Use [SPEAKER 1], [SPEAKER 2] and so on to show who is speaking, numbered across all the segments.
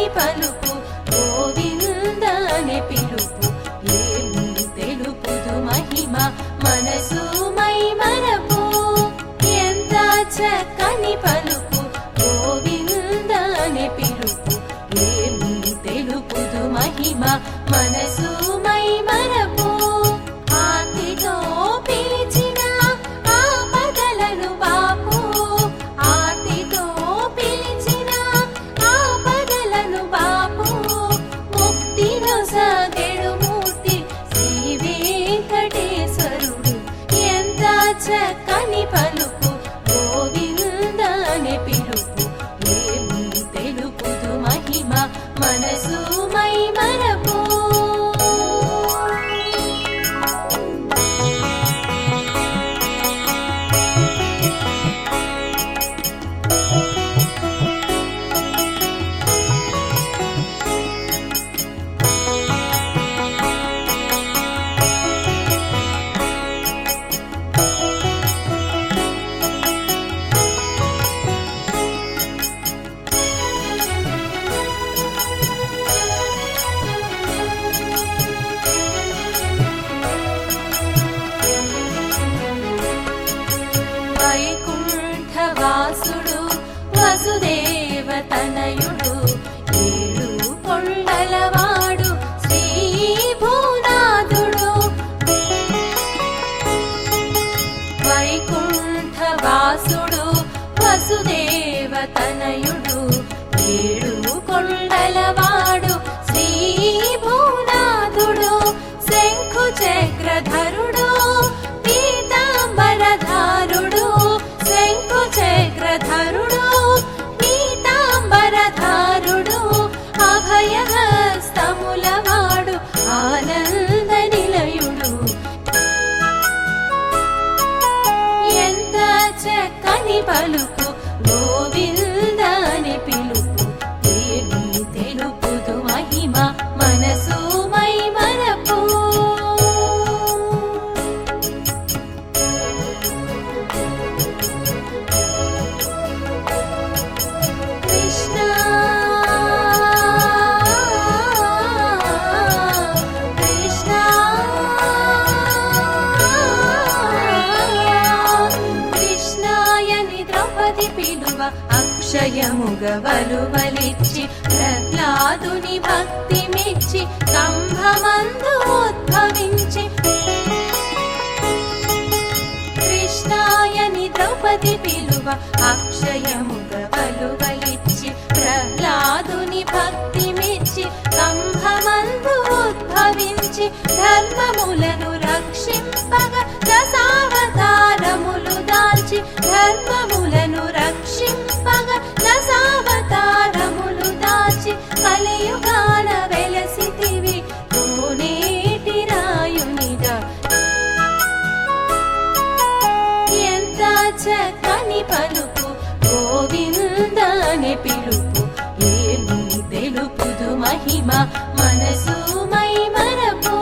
[SPEAKER 1] చక్కని పలుకు గోవిందనే పిలుపు ఏమి తెలుపుదు మహిమ మనసు మై మరపు ఎంత చక్కని పలుకు గోవిందనే పిలుపు ఏమి తెలుపుదు మహిమ మనసు మై మరపు ఆర్తితో పిలిచిన ఆపదలను బాపు ఆర్తితో పిలిచిన ఆపదలను బాపు ముక్తిలో సాగెడు మూర్తి శ్రీ వెంకటేశ్వరుడు ఎంత చక్కని పలుకు గోవిందనే పిలుపు ఏమి తెలుపుదు మహిమ మనసు మై మరపు వైకుంఠవాసుడు వసుదేవ తనయుడు ఏడు కొండలవాడు శ్రీ భూనాథుడు వైకుంఠవాసుడు వసుదేవ తనయుడు ఏడు కొండలవాడు శ్రీ భూనాథుడు శంఖు చక్రధరుడు పీతాంబరధారుడు శంఖు చక్రధరుడు పీతాంబరధారుడు అభయహస్తములవాడు ఆనంద నిలయుడు ఎంత చక్కని పలుకు గోవిందనే పిలుపు ఏమి తెలుపుదు మహిమ మనసు మై మరపు కృష్ణ కృష్ణ కృష్ణాయని ద్రౌపది పిలువ అక్షయముగ వలువలిచ్చి ప్రహ్లాదుని భక్తి మెచ్చి కంభమందు ఉద్భవించి కృష్ణాయని ద్రౌపది పిలువ అక్షయముగ వలువలిచ్చి ప్రహ్లాదుని భక్తి మెచ్చి కంభమందు ఉద్భవించి ధర్మములను రక్షింపగ దశావతారములు దాల్చి ధర్మములను రక్షింపగ దశావతారములు దాల్చి కలియుగాన వెలసితివి కోనేటి రాయునిగా ఎంత చక్కని పలుకు గోవిందనే పిలుపు ఏమి తెలుపుదు మహిమ మనసు మై మరపు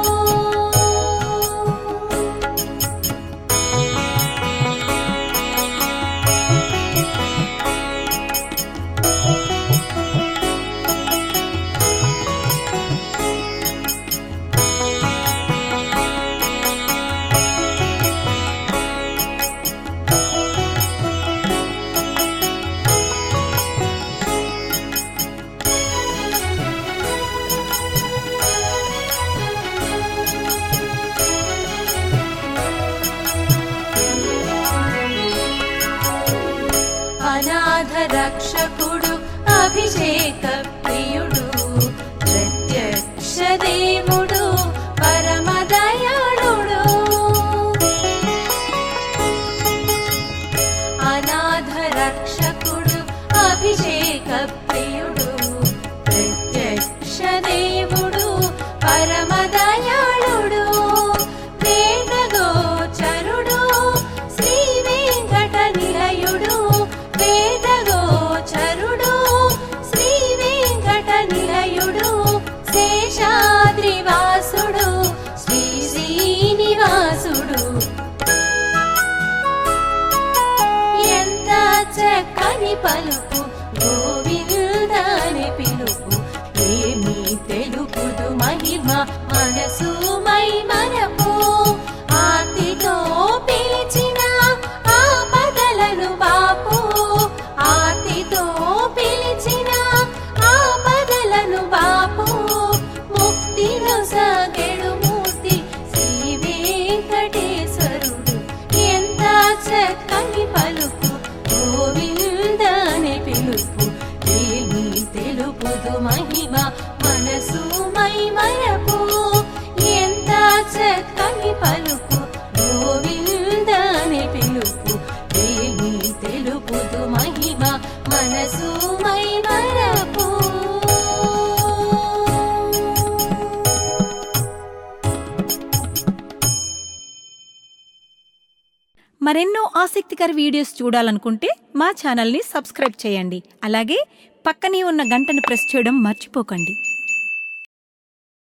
[SPEAKER 1] అనాథ రక్షకుడు అభిషేక ప్రియుడు ప్రత్యక్ష దేవుడు పరమదయాళుడు అనాథ రక్షకుడు అభిషేక ప్రియుడు ప్రత్యక్ష దేవుడు పరమదయాళుడు వేదగోచరుడు శ్రీ వెంకట నిలయుడు వేదగోచరుడు శ్రీ వెంకట నిలయుడు శేషాద్రివాసుడు శ్రీ శ్రీనివాసుడు ఎంత చక్కని పలుకు గోవిందనే పిలుపు
[SPEAKER 2] మరెన్నో ఆసక్తికర వీడియోస్ చూడాలనుకుంటే మా ఛానల్ని సబ్స్క్రైబ్ చేయండి. అలాగే పక్కనే ఉన్న గంటను ప్రెస్ చేయడం మర్చిపోకండి.